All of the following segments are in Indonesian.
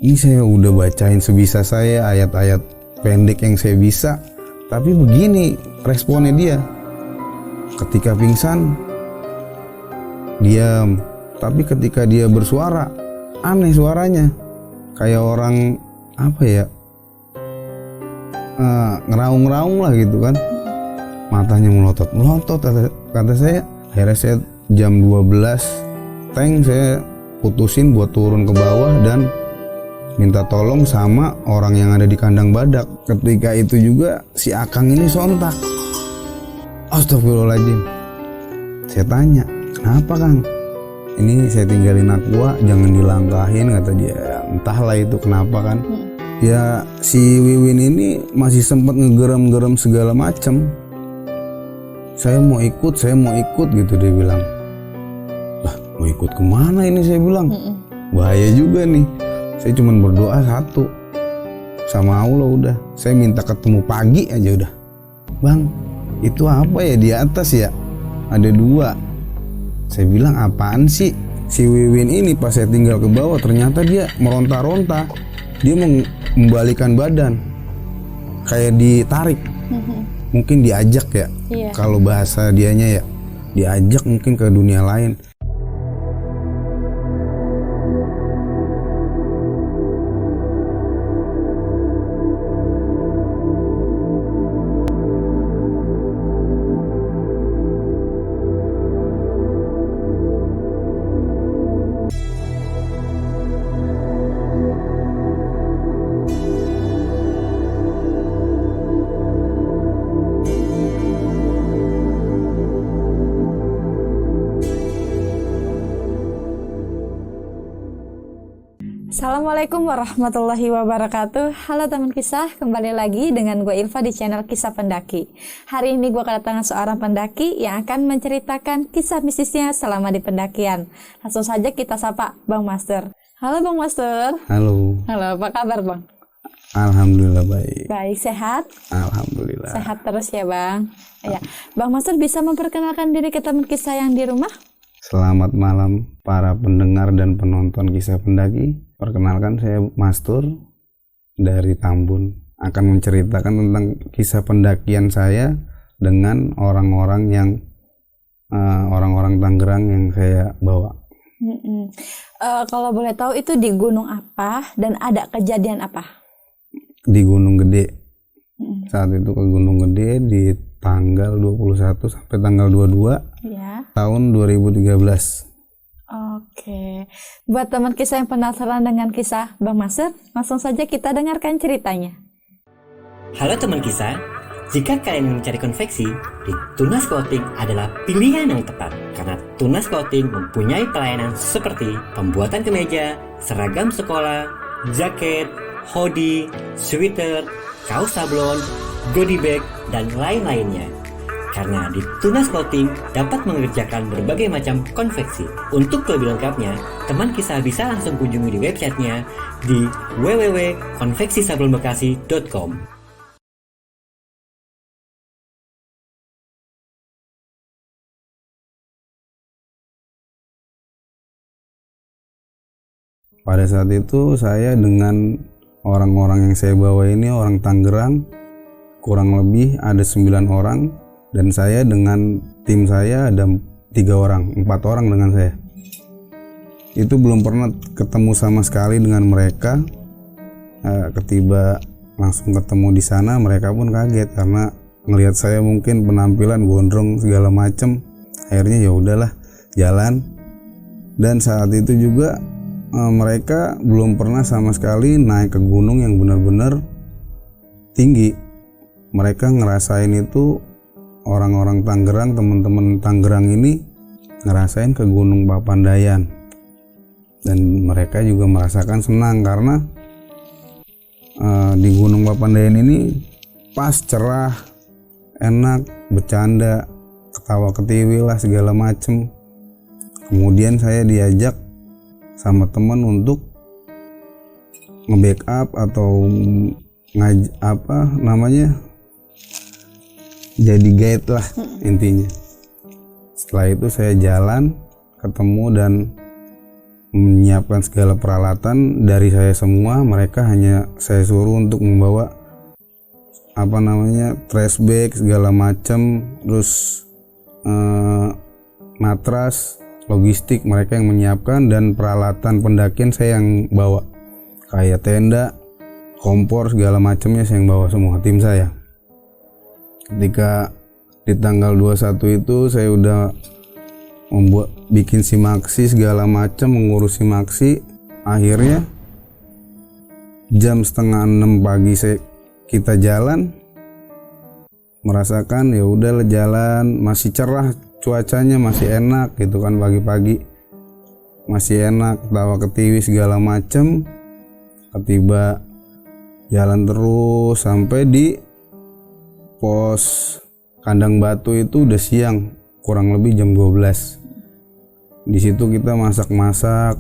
Ini saya udah bacain sebisa saya ayat-ayat pendek yang saya bisa, tapi begini responnya dia. Ketika pingsan diam, tapi ketika dia bersuara aneh suaranya, kayak orang apa ya, ngeraung-ngeraung lah gitu kan, matanya melotot kata saya. Akhirnya saya jam 12 tank saya putusin buat turun ke bawah dan minta tolong sama orang yang ada di kandang badak. Ketika itu juga si Akang ini sontak, astagfirullahaladzim. Saya tanya, kenapa Kang? Ini saya tinggalin Aqua, jangan dilangkahin, kata dia. Entahlah itu kenapa kan. Ya si Wiwin ini masih sempat ngegerem-gerem segala macem. Saya mau ikut gitu dia bilang. Lah mau ikut kemana ini, saya bilang. Bahaya juga nih. Saya cuma berdoa satu sama Allah udah. Saya minta ketemu pagi aja udah. Bang, itu apa ya di atas ya? Ada 2. Saya bilang apaan sih? Si Wiwin ini pas saya tinggal ke bawah ternyata dia meronta-ronta. Dia membalikan badan. Kayak ditarik. Mungkin diajak ya. Iya. Kalau bahasa dianya ya, diajak mungkin ke dunia lain. Assalamualaikum warahmatullahi wabarakatuh. Halo teman kisah, kembali lagi dengan gue Ilva di channel Kisah Pendaki. Hari ini gue kedatangan seorang pendaki yang akan menceritakan kisah mistisnya selama di pendakian. Langsung saja kita sapa Bang Master. Halo Bang Master. Halo. Halo, apa kabar Bang? Alhamdulillah baik. Baik, sehat? Alhamdulillah. Sehat terus ya Bang. Ya, Bang Master bisa memperkenalkan diri ke teman kisah yang di rumah? Selamat malam para pendengar dan penonton Kisah Pendaki. Perkenalkan saya Mastur dari Tambun. Akan menceritakan tentang kisah pendakian saya dengan orang-orang yang orang-orang Tangerang yang saya bawa. Kalau boleh tahu itu di gunung apa dan ada kejadian apa? Di Gunung Gede. Saat itu ke Gunung Gede di tanggal 21 sampai tanggal 22 ya. Tahun 2013. Oke. Buat teman kisah yang penasaran dengan kisah Bang Master, langsung saja kita dengarkan ceritanya. Halo teman kisah, jika kalian mencari konveksi, di Tunas Clothing adalah pilihan yang tepat. Karena Tunas Clothing mempunyai pelayanan seperti pembuatan kemeja, seragam sekolah, jaket, hoodie, sweater, kaos sablon, goodie bag, dan lain-lainnya. Karena di Tunas Clothing dapat mengerjakan berbagai macam konveksi. Untuk lebih lengkapnya, teman kisah bisa langsung kunjungi di websitenya di www.konveksisablonbekasi.com. Pada saat itu saya dengan orang-orang yang saya bawa ini orang Tangerang, kurang lebih ada 9 orang. Dan saya dengan tim saya ada 4 orang dengan saya. Itu belum pernah ketemu sama sekali dengan mereka. Ketiba langsung ketemu di sana, mereka pun kaget karena ngelihat saya mungkin penampilan gondrong segala macem. Akhirnya ya udahlah jalan. Dan saat itu juga mereka belum pernah sama sekali naik ke gunung yang benar-benar tinggi. Mereka ngerasain itu. Orang-orang Tangerang, teman-teman Tangerang ini ngerasain ke Gunung Papandayan dan mereka juga merasakan senang karena di Gunung Papandayan ini pas, cerah, enak, bercanda, ketawa ketiwi lah segala macem. Kemudian saya diajak sama teman untuk nge-backup atau jadi guide lah intinya. Setelah itu saya jalan ketemu dan menyiapkan segala peralatan dari saya semua. Mereka hanya saya suruh untuk membawa trash bag segala macam, terus matras, logistik mereka yang menyiapkan, dan peralatan pendakian saya yang bawa, kayak tenda, kompor segala macamnya saya yang bawa semua, tim saya. Ketika di tanggal 21 itu saya udah bikin simaksi segala macam, mengurus simaksi. Akhirnya jam 5:30 pagi kita jalan, merasakan ya udah jalan masih cerah, cuacanya masih enak gitu kan, pagi-pagi masih enak, ketawa ketiwi segala macam. Tiba jalan terus sampai di pos Kandang Batu itu udah siang, kurang lebih jam 12. Di situ kita masak-masak,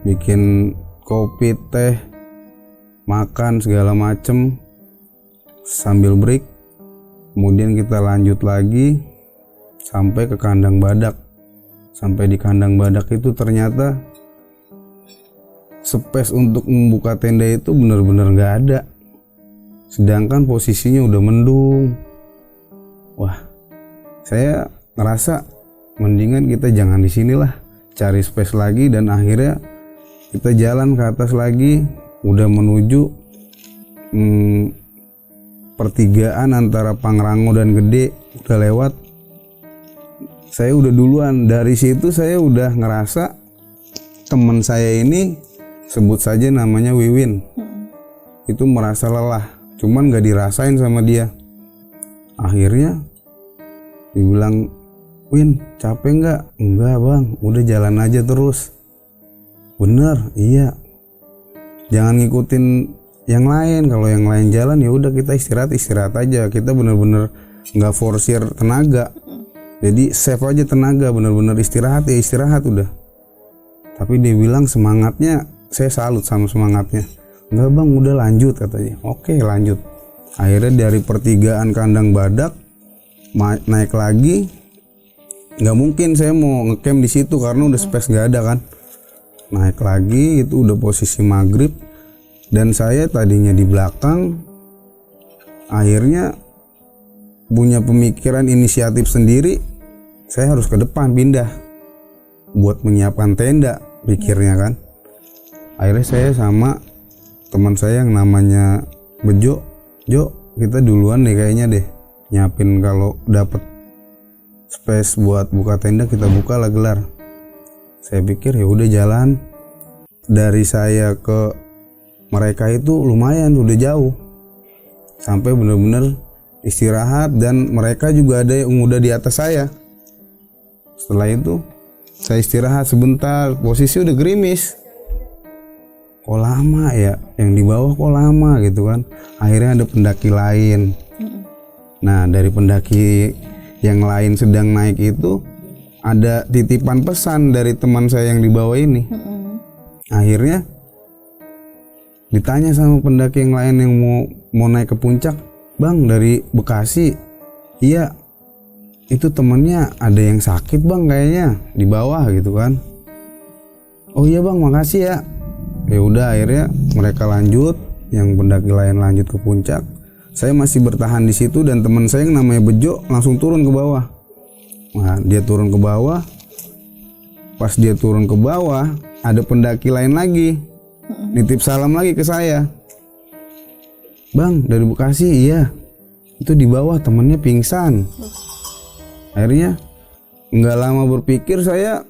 bikin kopi, teh, makan segala macem sambil break. Kemudian kita lanjut lagi sampai ke Kandang Badak. Sampai di Kandang Badak itu ternyata space untuk membuka tenda itu benar-benar nggak ada. Sedangkan posisinya udah mendung. Wah, saya ngerasa mendingan kita jangan di sinilah, cari space lagi. Dan akhirnya kita jalan ke atas lagi, udah menuju pertigaan antara Pangrango dan Gede, udah lewat. Saya udah duluan. Dari situ saya udah ngerasa teman saya ini, sebut saja namanya Wiwin, itu merasa lelah, cuman gak dirasain sama dia. Akhirnya dibilang, "Win, capek nggak?" "Enggak bang, udah jalan aja terus." "Bener, iya. Jangan ngikutin yang lain. Kalau yang lain jalan ya udah kita istirahat aja. Kita bener-bener nggak forsir tenaga. Jadi save aja tenaga, bener-bener istirahat ya istirahat udah." Tapi dia bilang semangatnya, saya salut sama semangatnya. "Enggak bang, udah lanjut," katanya. Oke, lanjut. Akhirnya dari pertigaan Kandang Badak naik lagi. Nggak mungkin saya mau ngecamp di situ karena udah space nggak ada kan. Naik lagi, itu udah posisi maghrib dan saya tadinya di belakang. Akhirnya punya pemikiran inisiatif sendiri, saya harus ke depan pindah buat menyiapkan tenda, pikirnya kan. Akhirnya saya sama teman saya yang namanya Bejo, "Jo, kita duluan deh kayaknya deh, nyiapin kalau dapet space buat buka tenda kita buka lah gelar." Saya pikir ya udah jalan. Dari saya ke mereka itu lumayan, udah jauh. Sampai bener-bener istirahat dan mereka juga ada yang udah di atas saya. Setelah itu saya istirahat sebentar, posisi udah gerimis. Kok lama ya, yang di bawah kok lama gitu kan. Akhirnya ada pendaki lain. Nah, dari pendaki yang lain sedang naik itu ada titipan pesan dari teman saya yang di bawah ini. Akhirnya ditanya sama pendaki yang lain yang mau naik ke puncak, "Bang, dari Bekasi." "Iya, itu temennya ada yang sakit bang kayaknya di bawah gitu kan." "Oh iya bang, makasih ya." Ya udah, akhirnya mereka lanjut, yang pendaki lain lanjut ke puncak. Saya masih bertahan di situ dan teman saya yang namanya Bejo langsung turun ke bawah. Nah, dia turun ke bawah. Pas dia turun ke bawah, ada pendaki lain lagi. Nitip salam lagi ke saya. "Bang, dari Bekasi." "Iya. Itu di bawah temennya pingsan." Akhirnya nggak lama berpikir, saya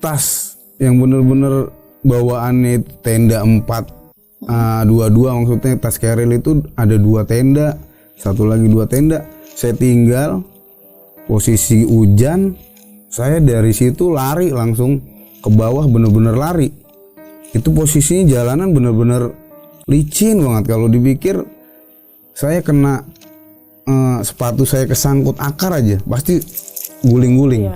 tas yang bener-bener bawaannya tenda 4, 2 maksudnya tas keril itu ada 2 tenda, satu lagi 2 tenda. Saya tinggal posisi hujan, saya dari situ lari langsung ke bawah, bener-bener lari. Itu posisinya jalanan bener-bener licin banget. Kalau dipikir saya kena sepatu saya kesangkut akar aja pasti guling-guling.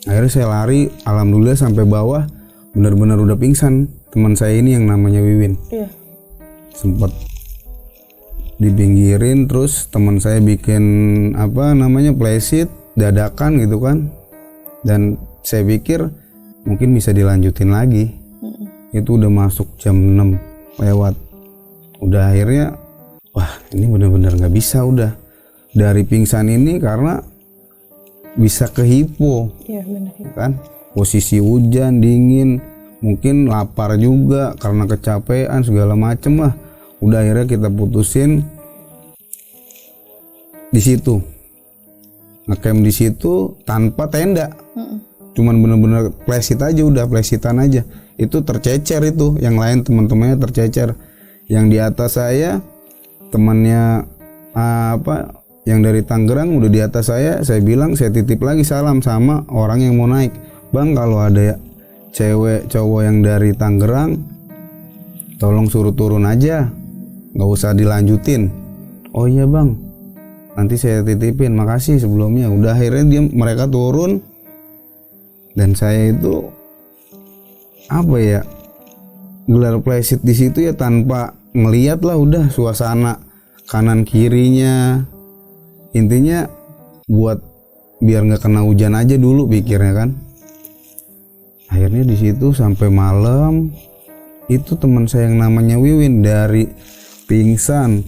Akhirnya saya lari, alhamdulillah sampai bawah benar-benar udah pingsan teman saya ini yang namanya Wiwin. Sempat dipinggirin, terus teman saya bikin playset dadakan gitu kan. Dan saya pikir mungkin bisa dilanjutin lagi. Itu udah masuk jam 6 lewat. Udah akhirnya wah ini bener-bener gak bisa udah. Dari pingsan ini karena bisa ke hipo. Iya benar. Kan posisi hujan, dingin, mungkin lapar juga karena kecapean segala macem lah. Udah akhirnya kita putusin di situ. Ngecamp di situ tanpa tenda. Cuman bener-bener plesit aja, udah plesitan aja. Itu tercecer itu, yang lain teman-temannya tercecer. Yang di atas saya temannya yang dari Tangerang udah di atas saya bilang saya titip lagi salam sama orang yang mau naik. Bang, kalau ada cewek cowok yang dari Tangerang tolong suruh turun aja, nggak usah dilanjutin. Oh iya bang, nanti saya titipin, makasih sebelumnya. Udah akhirnya mereka turun dan saya itu gelar plesit di situ ya tanpa ngeliat lah, udah suasana kanan kirinya. Intinya buat biar nggak kena hujan aja dulu pikirnya kan. Akhirnya di situ sampai malam. Itu teman saya yang namanya Wiwin dari pingsan,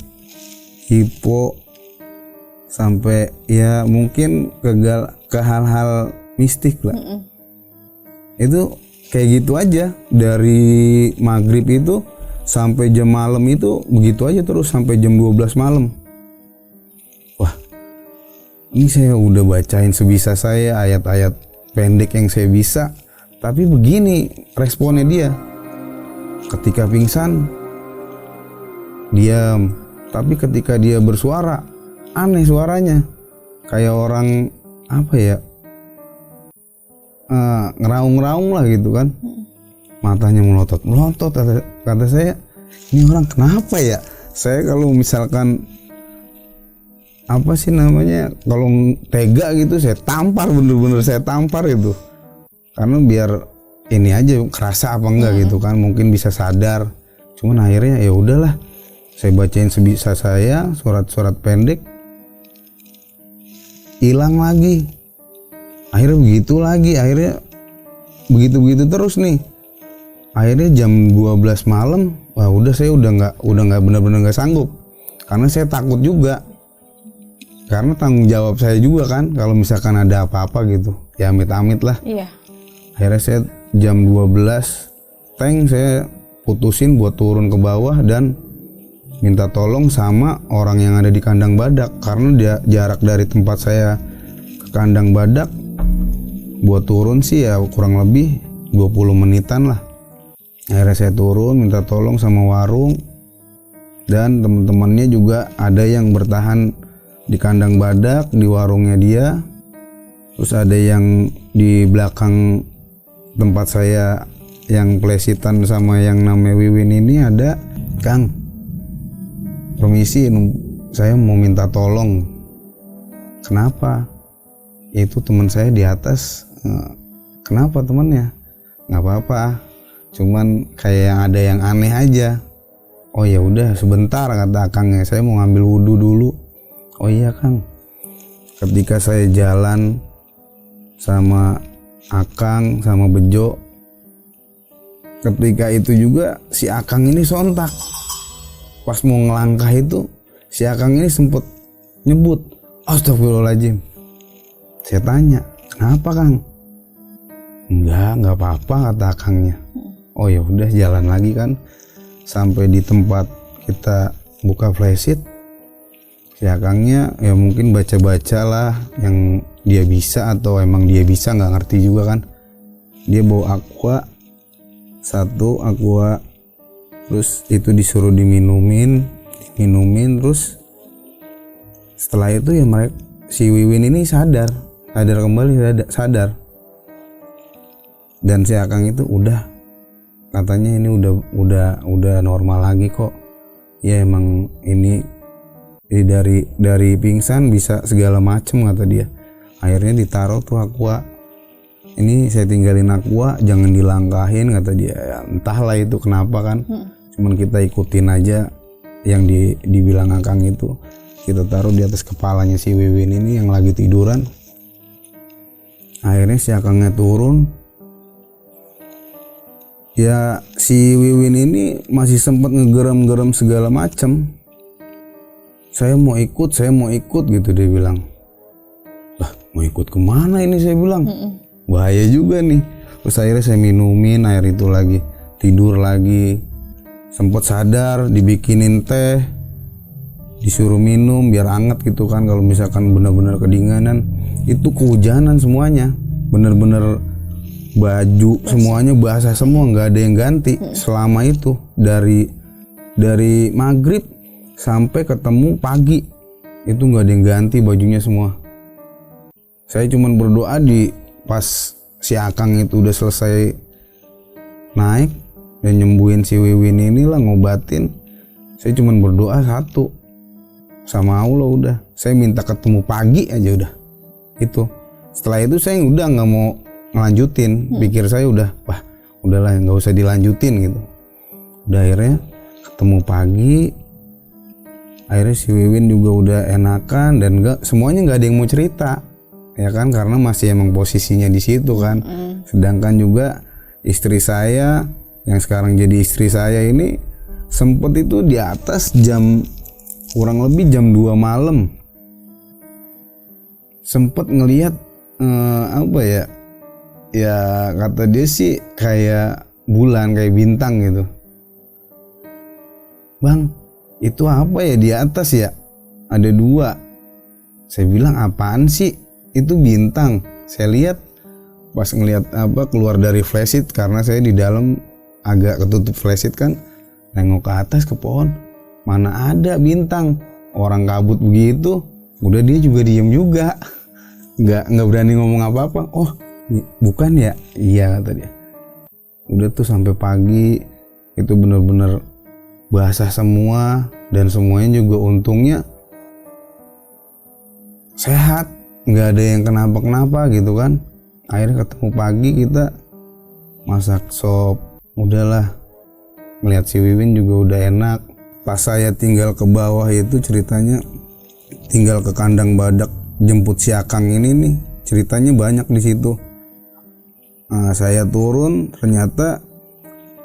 hipo, sampai ya mungkin ke hal-hal mistik lah. Itu kayak gitu aja dari maghrib itu sampai jam malam itu begitu aja terus sampai jam 12 malam. Wah, ini saya udah bacain sebisa saya ayat-ayat pendek yang saya bisa, tapi begini responnya dia. Ketika pingsan diam, tapi ketika dia bersuara aneh suaranya, kayak orang ngeraung-ngeraung lah gitu kan. Matanya melotot kata saya, ini orang kenapa ya? Saya kalau misalkan kalau tega gitu saya tampar, bener-bener saya tampar itu, karena biar ini aja kerasa apa enggak gitu kan, mungkin bisa sadar. Cuman akhirnya ya udahlah, saya bacain sebisa saya surat-surat pendek, hilang lagi. Akhirnya begitu terus nih. Akhirnya jam 12 malam, wah udah saya udah nggak benar-benar nggak sanggup, karena saya takut juga, karena tanggung jawab saya juga kan kalau misalkan ada apa-apa gitu ya, amit-amit lah. Iya. Akhirnya saya jam 12 saya putusin buat turun ke bawah dan minta tolong sama orang yang ada di kandang badak, karena jarak dari tempat saya ke kandang badak buat turun sih ya kurang lebih 20 menitan lah. Akhirnya saya turun minta tolong sama warung, dan teman-temannya juga ada yang bertahan di kandang badak di warungnya dia, terus ada yang di belakang tempat saya yang plesitan sama yang namanya Wiwin ini ada. Kang, permisi, saya mau minta tolong. Kenapa? Itu teman saya di atas. Kenapa temannya? Nggak apa-apa, cuman kayak ada yang aneh aja. Oh ya udah sebentar, kata akangnya, saya mau ngambil wudhu dulu. Oh iya Kang. Ketika saya jalan sama Akang sama Bejo, ketika itu juga si Akang ini sontak. Pas mau ngelangkah itu si Akang ini sempet nyebut astagfirullahaladzim. Saya tanya, kenapa Kang? Enggak apa-apa, kata Akangnya. Oh ya udah jalan lagi kan, sampai di tempat kita buka flashit. Si Akangnya ya mungkin baca-baca lah yang dia bisa, atau emang dia bisa nggak ngerti juga kan. Dia bawa satu aqua, terus itu disuruh diminumin, terus setelah itu ya si Wiwin ini sadar kembali. Dan si Akang itu udah, katanya ini udah normal lagi kok. Ya emang ini dari pingsan bisa segala macem, kata dia. Akhirnya ditaruh tuh aqua. Ini saya tinggalin aqua, jangan dilangkahin, kata dia. Ya, entahlah itu kenapa kan. Cuman kita ikutin aja yang dibilang Akang itu. Kita taruh di atas kepalanya si Wiwin ini yang lagi tiduran. Akhirnya si Akangnya turun. Ya si Wiwin ini masih sempat ngegerem-gerem segala macam. Saya mau ikut gitu dia bilang. Lah mau ikut kemana ini saya bilang. Bahaya juga nih. Terus akhirnya saya minumin air itu lagi. Tidur lagi. Sempat sadar dibikinin teh. Disuruh minum biar anget gitu kan. Kalau misalkan benar-benar kedinginan. Itu kehujanan semuanya. Bener-bener baju semuanya basah semua, nggak ada yang ganti selama itu dari maghrib sampai ketemu pagi itu nggak ada yang ganti bajunya semua. Saya cuma berdoa di pas si Akang itu udah selesai naik dan nyembuhin si Wiwin inilah, ngobatin. Saya cuma berdoa satu sama Allah, udah saya minta ketemu pagi aja udah itu. Setelah itu saya udah nggak mau ngelanjutin, pikir saya udahlah nggak usah dilanjutin gitu. Udah akhirnya ketemu pagi, akhirnya si Wiwin juga udah enakan dan semuanya nggak ada yang mau cerita ya kan, karena masih emang posisinya di situ kan. Sedangkan juga istri saya yang sekarang jadi istri saya ini sempet itu di atas kurang lebih jam 2 malam sempet ngelihat ya kata dia sih kayak bulan, kayak bintang gitu. Bang, itu apa ya di atas ya? Ada 2. Saya bilang apaan sih? Itu bintang. Saya lihat pas ngelihat keluar dari flashlight, karena saya di dalam agak ketutup flashlight kan. Nengok ke atas ke pohon, mana ada bintang. Orang kabut begitu. Udah dia juga diem juga. Nggak berani ngomong apa-apa. Oh, bukan ya? Iya kata dia. Udah tuh sampai pagi itu bener-bener basah semua dan semuanya juga untungnya sehat, nggak ada yang kenapa-kenapa gitu kan. Akhirnya ketemu pagi kita masak sop, udahlah melihat si Wiwin juga udah enak. Pas saya tinggal ke bawah itu ceritanya tinggal ke kandang badak jemput si Akang ini nih, ceritanya banyak di situ. Nah, saya turun, ternyata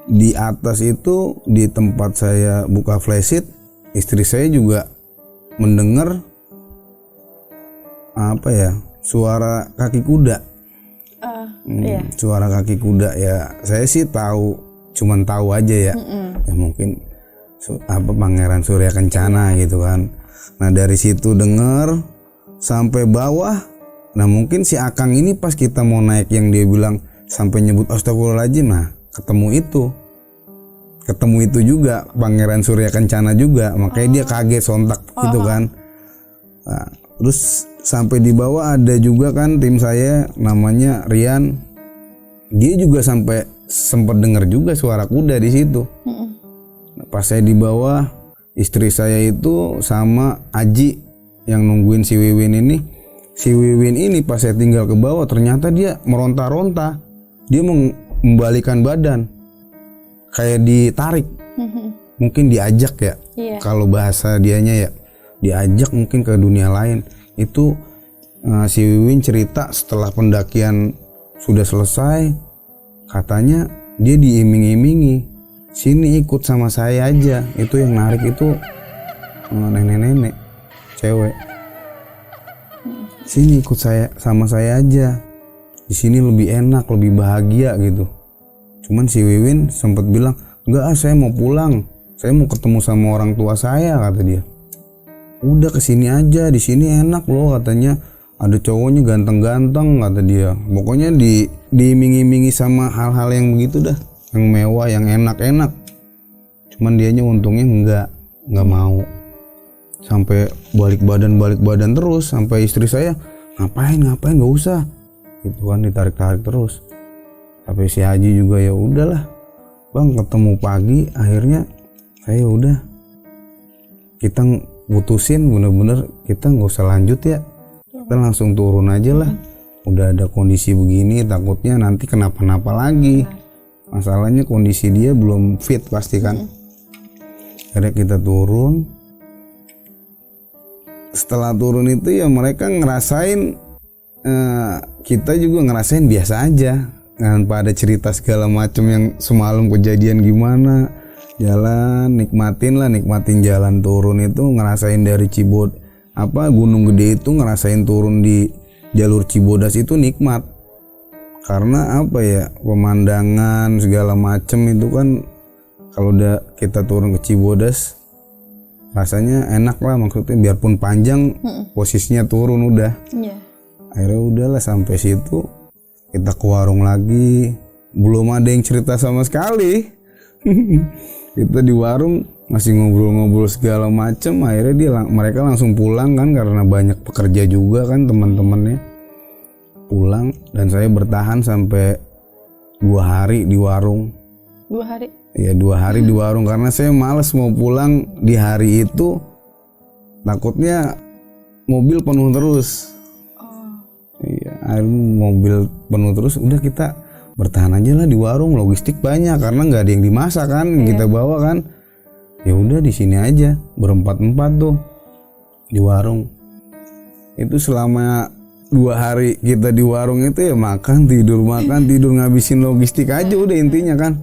di atas itu di tempat saya buka flashlight, istri saya juga mendengar suara kaki kuda. Iya. Suara kaki kuda ya. Saya sih cuman tahu aja ya. Ya mungkin Pangeran Surya Kencana gitu kan. Nah dari situ dengar sampai bawah. Nah mungkin si Akang ini pas kita mau naik yang dia bilang sampai nyebut astagfirullahaladzim, nah ketemu itu juga Pangeran Surya Kencana juga, makanya dia kaget sontak gitu kan. Nah, terus sampai di bawah ada juga kan tim saya namanya Rian, dia juga sampai sempat dengar juga suara kuda di situ. Nah, pas saya di bawah, istri saya itu sama Aji yang nungguin si Wiwin ini. Si Wiwin ini pas saya tinggal ke bawah ternyata dia meronta-ronta. Dia membalikan badan. Kayak ditarik. Mungkin diajak ya. Iya. Kalau bahasa dianya ya. Diajak mungkin ke dunia lain. Itu si Wiwin cerita setelah pendakian sudah selesai. Katanya dia diiming-imingi. Sini ikut sama saya aja. Itu yang narik itu nenek-nenek. Cewek. Sini ikut sama saya aja. Di sini lebih enak, lebih bahagia gitu. Cuman si Wiwin sempat bilang, enggak, saya mau pulang. Saya mau ketemu sama orang tua saya, kata dia. Udah kesini aja, di sini enak loh katanya. Ada cowoknya ganteng-ganteng, kata dia. Pokoknya diiming-imingi sama hal-hal yang begitu dah, yang mewah, yang enak-enak. Cuman dianya untungnya enggak mau. Sampai balik badan terus, sampai istri saya ngapain nggak usah. Itu kan ditarik-tarik terus. Tapi si Haji juga ya udahlah bang, ketemu pagi akhirnya saya udah kita putusin bener-bener kita nggak usah lanjut ya, kita langsung turun aja lah. Udah ada kondisi begini takutnya nanti kenapa-napa lagi. Masalahnya kondisi dia belum fit pasti kan. Akhirnya kita turun. Setelah turun itu ya mereka ngerasain, kita juga ngerasain biasa aja. tanpa ada cerita segala macem yang semalam kejadian gimana. Jalan nikmatin jalan turun itu, ngerasain dari Gunung Gede itu, ngerasain turun di jalur Cibodas itu nikmat. Karena pemandangan segala macem itu kan kalau udah kita turun ke Cibodas rasanya enak lah, maksudnya biarpun panjang posisinya turun udah. Akhirnya udahlah sampai situ kita ke warung lagi, belum ada yang cerita sama sekali. Kita di warung masih ngobrol-ngobrol segala macem. Akhirnya mereka langsung pulang kan, karena banyak pekerja juga kan teman-temannya pulang, dan saya bertahan sampai 2 hari di warung. 2 hari? Iya 2 hari di warung karena saya males mau pulang di hari itu, takutnya mobil penuh terus. Iya, akhirnya mobil penuh terus, udah kita bertahan aja lah di warung, logistik banyak karena nggak ada yang dimasak kan, yang kita bawa kan. Ya udah di sini aja berempat-empat tuh di warung. Itu selama 2 hari kita di warung itu ya makan tidur ngabisin logistik aja udah intinya kan.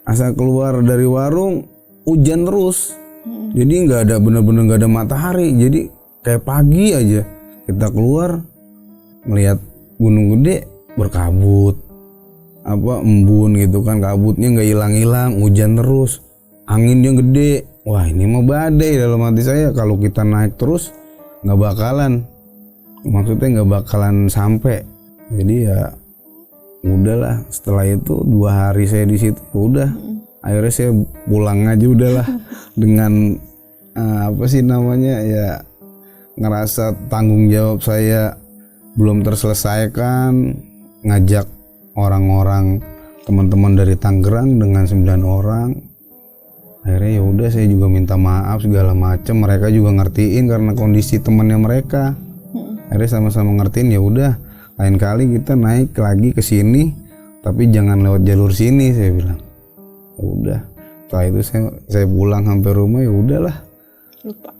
Asal keluar dari warung hujan terus, jadi nggak ada bener-bener nggak ada matahari, jadi kayak pagi aja kita keluar melihat Gunung Gede berkabut, embun gitu kan, kabutnya nggak hilang-hilang, hujan terus, anginnya gede. Wah ini mah badai dalam hati saya, kalau kita naik terus nggak bakalan sampai. Jadi ya udahlah, setelah itu 2 hari saya di situ udah, akhirnya saya pulang aja udahlah dengan ngerasa tanggung jawab saya belum terselesaikan, ngajak orang-orang teman-teman dari Tangerang dengan 9 orang. Akhirnya ya udah saya juga minta maaf segala macam, mereka juga ngertiin karena kondisi temannya mereka. Akhirnya sama-sama ngertiin, ya udah lain kali kita naik lagi ke sini tapi jangan lewat jalur sini, saya bilang. Udah, setelah itu saya pulang sampai rumah ya udahlah. Lupa.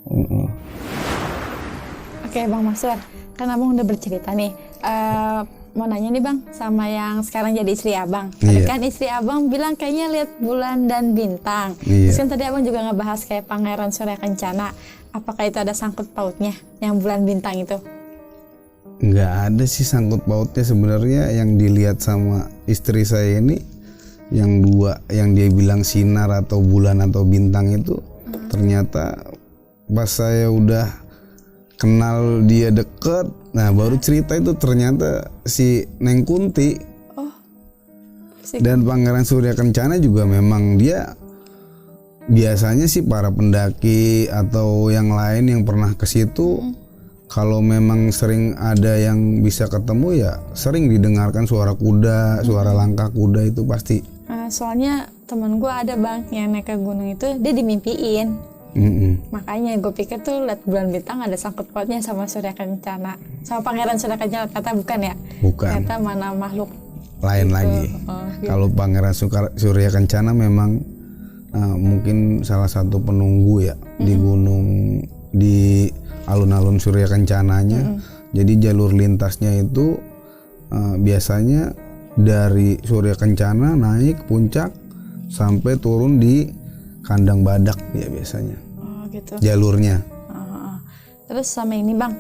Oke Bang Masur, kan abang udah bercerita nih, mau nanya nih Bang sama yang sekarang jadi istri abang. Tadi kan istri abang bilang kayaknya lihat bulan dan bintang. Terus kan tadi abang juga ngebahas kayak Pangeran Surya Kencana. Apakah itu ada sangkut pautnya yang bulan bintang itu? Nggak ada sih sangkut pautnya sebenarnya. Yang dilihat sama istri saya ini yang 2, yang dia bilang sinar atau bulan atau bintang itu, ternyata pas saya udah kenal dia deket, nah baru cerita itu ternyata si Neng Kunti. Dan Pangeran Surya Kencana juga memang dia biasanya sih para pendaki atau yang lain yang pernah ke situ, kalau memang sering ada yang bisa ketemu ya sering didengarkan suara kuda, suara langkah kuda itu pasti. Soalnya temen gue ada Bang yang naik ke gunung itu, dia dimimpiin. Makanya gue pikir tuh lihat bulan bintang ada sangkut pautnya sama Surya Kencana, sama Pangeran Surya Kencana. Ternyata bukan ya? Bukan. Ternyata mana makhluk lain gitu lagi. Gitu. Kalau Pangeran Surya Kencana memang mungkin salah satu penunggu ya di gunung, di alun-alun Surya Kencananya. Jadi jalur lintasnya itu biasanya dari Surya Kencana naik puncak sampai turun di Kandang Badak ya biasanya. Gitu. Jalurnya. Terus sama ini Bang,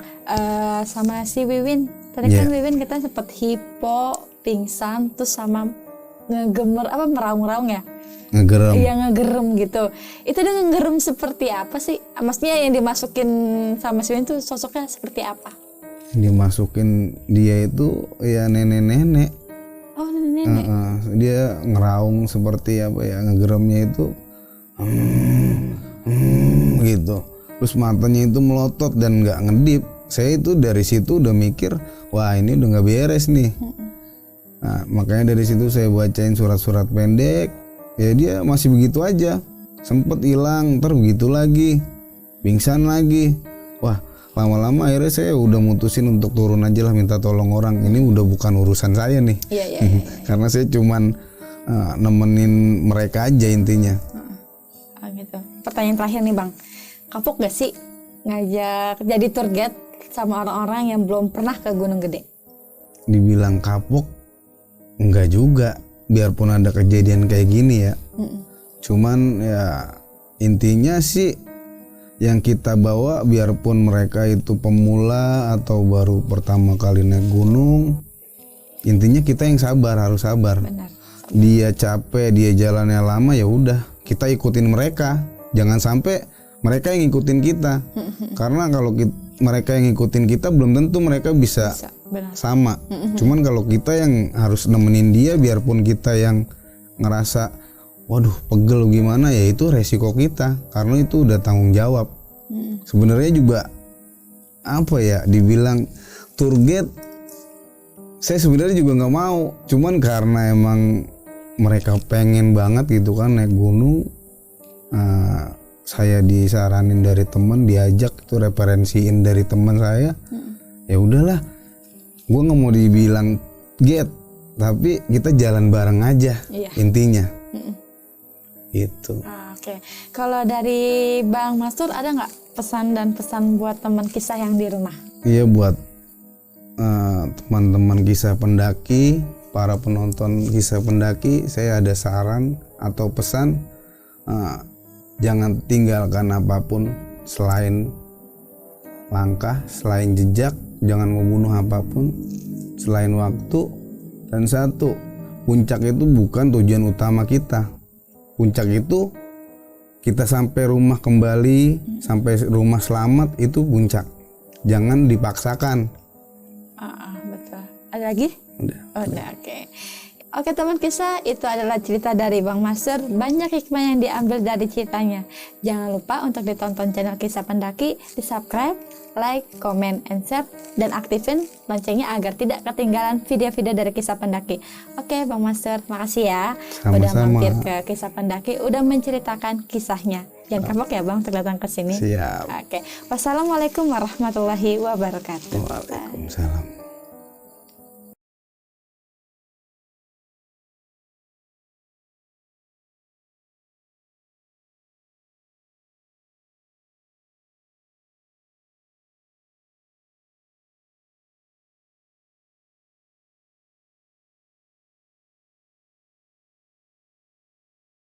sama si Wiwin. Tadi kan Wiwin kita sempet hipo, pingsan, terus sama meraung-raung ya? Ngegerem. Iya ngegerem gitu. Itu dia ngegerem seperti apa sih? Maksudnya yang dimasukin sama si Wiwin tuh sosoknya seperti apa? Dimasukin dia itu ya nenek-nenek. Oh nenek-nenek. Dia ngeraung seperti apa ya, ngegeremnya itu gitu, terus matanya itu melotot dan nggak ngedip. Saya itu dari situ udah mikir, wah ini udah nggak beres nih. Nah makanya dari situ saya bacain surat-surat pendek, ya dia masih begitu aja, sempet hilang, ntar begitu lagi, pingsan lagi. Wah lama-lama akhirnya saya udah mutusin untuk turun aja lah, minta tolong orang. Ini udah bukan urusan saya nih. Karena saya cuman nemenin mereka aja intinya. Gitu. Pertanyaan terakhir nih Bang, kapok gak sih ngajak jadi tour guide sama orang-orang yang belum pernah ke Gunung Gede? Dibilang kapok Enggak juga, biarpun ada kejadian kayak gini ya. Cuman ya intinya sih yang kita bawa, biarpun mereka itu pemula atau baru pertama kali naik gunung, intinya kita yang sabar, harus sabar. Benar. Dia capek, dia jalannya lama, ya udah kita ikutin mereka. Jangan sampai mereka yang ngikutin kita. Karena kalau mereka yang ngikutin kita, belum tentu mereka bisa Benar. sama. Cuman kalau kita yang harus nemenin dia, biarpun kita yang ngerasa waduh pegel gimana, ya itu resiko kita, karena itu udah tanggung jawab. Sebenarnya juga apa ya, dibilang tour guide, saya sebenarnya juga nggak mau, cuman karena emang mereka pengen banget gitu kan naik gunung. Saya disaranin dari teman, diajak itu, referensiin dari teman saya. Ya udahlah, gue nggak mau dibilang guide, tapi kita jalan bareng aja. Intinya itu. Oke. Kalau dari Bang Mastur ada nggak pesan dan pesan buat teman kisah yang di rumah? Iya, buat teman-teman kisah pendaki, para penonton kisah pendaki, saya ada saran atau pesan. Jangan tinggalkan apapun selain langkah, selain jejak. Jangan membunuh apapun selain waktu. Dan satu, puncak itu bukan tujuan utama kita. Puncak itu kita sampai rumah kembali, sampai rumah selamat, itu puncak. Jangan dipaksakan. Betul. Ada lagi? Udah. Udah, oke. Oke teman kisah, itu adalah cerita dari Bang Mastur. Banyak hikmah yang diambil dari ceritanya. Jangan lupa untuk ditonton channel Kisah Pendaki, di subscribe, like, comment, and share, dan aktifin loncengnya agar tidak ketinggalan video-video dari Kisah Pendaki. Oke Bang Mastur, makasih ya. Udah Sama-sama. mampir ke Kisah Pendaki, udah menceritakan kisahnya. Jangan kapok ya Bang untuk datang ke sini. Siap. Oke. Wassalamualaikum warahmatullahi wabarakatuh. Waalaikumsalam.